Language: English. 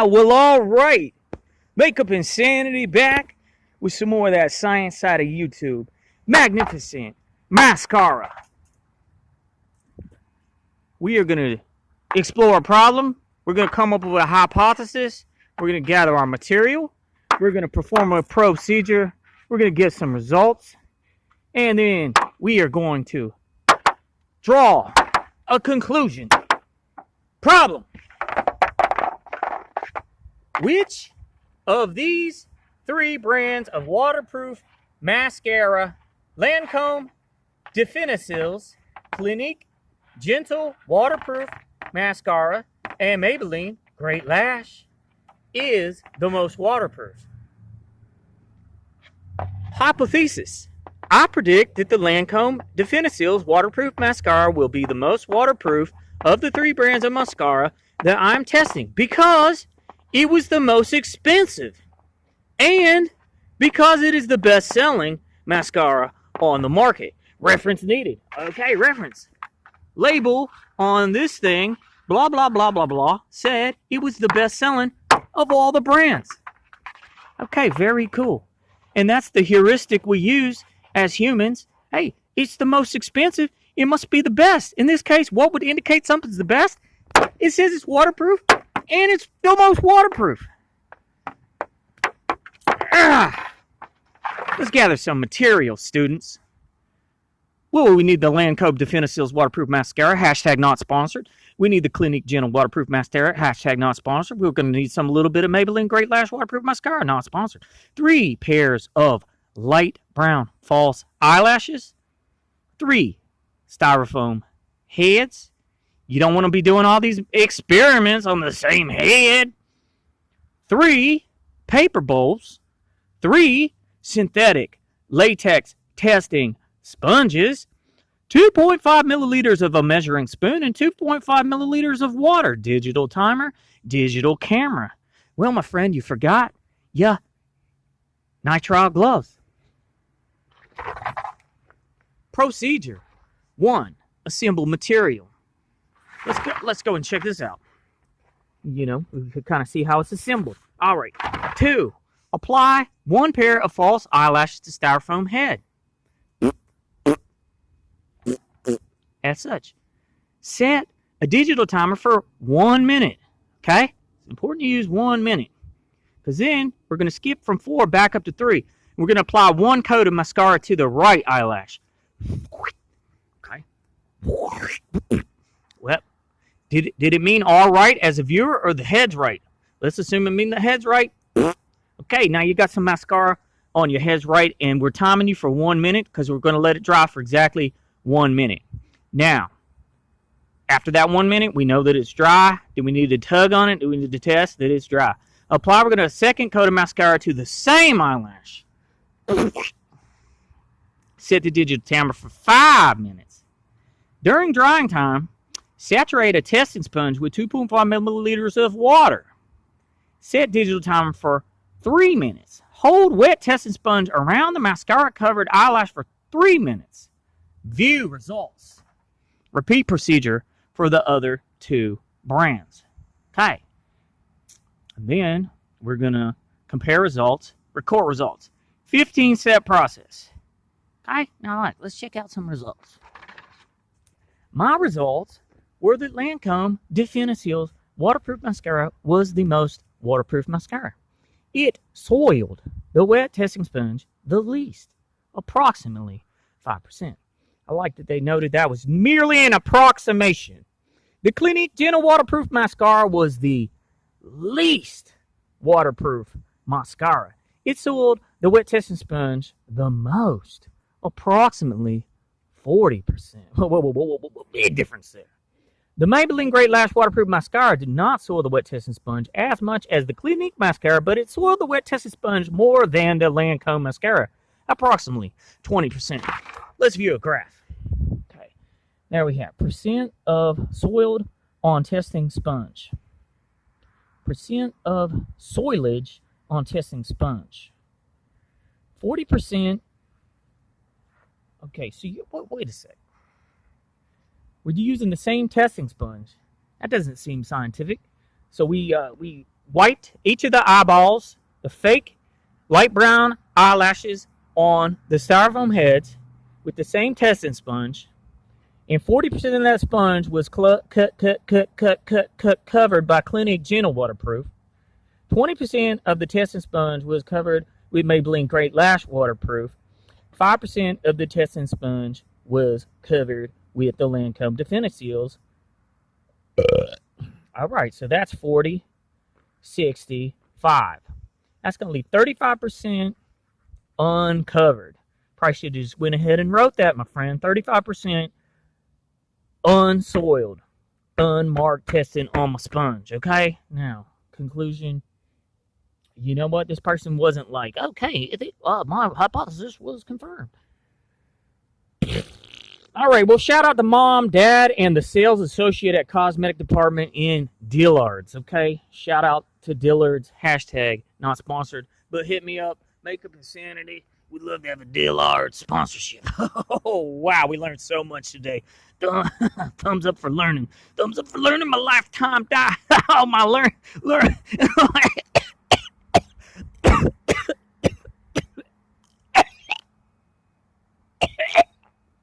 Well, all right. Makeup Insanity back with some more of that science side of YouTube. Magnificent mascara. We are going to explore a problem. We're going to come up with a hypothesis. We're going to gather our material. We're going to perform a procedure. We're going to get some results. And then we are going to draw a conclusion. Problem. Which of these three brands of waterproof mascara, Lancome, Definicils, Clinique, Gentle Waterproof Mascara, and Maybelline Great Lash is the most waterproof? Hypothesis. I predict that the Lancome Definicils Waterproof Mascara will be the most waterproof of the three brands of mascara that I'm testing because it was the most expensive and because it is the best-selling mascara on the market. Reference needed. Okay, reference. Label on this thing, blah, blah, blah, blah, blah, said it was the best-selling of all the brands. Okay, very cool. And that's the heuristic we use as humans. Hey, it's the most expensive. It must be the best. In this case, what would indicate something's the best? It says it's waterproof, and it's the most waterproof. Let's gather some material, students. Well, we need the Lancome Definicils Waterproof Mascara, hashtag not sponsored. We need the Clinique Gentle Waterproof Mascara, hashtag not sponsored. We're going to need some little bit of Maybelline Great Lash Waterproof Mascara, not sponsored. 3 pairs of light brown false eyelashes. 3 styrofoam heads. You don't want to be doing all these experiments on the same head. 3 paper bowls. 3 synthetic latex testing sponges. 2.5 milliliters of a measuring spoon and 2.5 milliliters of water. Digital timer, digital camera. Well, my friend, you forgot. Yeah, nitrile gloves. Procedure 1. Assemble material. Let's go and check this out. You know, we can kind of see how it's assembled. All right. 2. Apply 1 pair of false eyelashes to styrofoam head. As such. Set a digital timer for 1 minute. Okay? It's important to use 1 minute. Because then we're going to skip from 4 back up to 3. We're going to apply 1 coat of mascara to the right eyelash. Okay? Well, did it mean all right as a viewer or the head's right? Let's assume it means the head's right. Okay, now you got some mascara on your head's right, and we're timing you for 1 minute because we're going to let it dry for exactly 1 minute. Now, after that 1 minute, we know that it's dry. Do we need to tug on it? Do we need to test that it's dry? Apply, we're going to second coat of mascara to the same eyelash. Set the digital timer for 5 minutes. During drying time, saturate a testing sponge with 2.5 milliliters of water. Set digital timer for 3 minutes. Hold wet testing sponge around the mascara-covered eyelash for 3 minutes. View results. Repeat procedure for the other 2 brands. Okay. And then we're going to compare results, record results. 15-step process. Okay. Now, all right, let's check out some results. My results were that Lancome Definicils Waterproof Mascara was the most waterproof mascara. It soiled the wet testing sponge the least, approximately 5%. I like that they noted that was merely an approximation. The Clinique Gentle Waterproof Mascara was the least waterproof mascara. It soiled the wet testing sponge the most, approximately 40%. Big difference there. The Maybelline Great Lash Waterproof Mascara did not soil the wet testing sponge as much as the Clinique Mascara, but it soiled the wet testing sponge more than the Lancome Mascara, approximately 20%. Let's view a graph. Okay, there we have percent of soiled on testing sponge. Percent of soilage on testing sponge. 40%. Okay, so wait a sec. We're using the same testing sponge. That doesn't seem scientific. So we wiped each of the eyeballs, the fake light brown eyelashes on the styrofoam heads with the same testing sponge, and 40% of that sponge was covered by Clinique Gentle Waterproof. 20% of the testing sponge was covered with Maybelline Great Lash Waterproof. 5% of the testing sponge was covered with the Lancome DefiniSeals. All right, so that's 40, 65. That's going to leave 35% uncovered. Probably should have just went ahead and wrote that, my friend. 35% unsoiled, unmarked testing on my sponge, okay? Now, conclusion. You know what? This person wasn't like, okay, my hypothesis was confirmed. All right, well, shout out to Mom, Dad, and the sales associate at Cosmetic Department in Dillard's, okay? Shout out to Dillard's, hashtag not sponsored, but hit me up, Makeup Insanity. We'd love to have a Dillard's sponsorship. Oh, wow, we learned so much today. Thumbs up for learning. Thumbs up for learning my lifetime. Oh, my learn.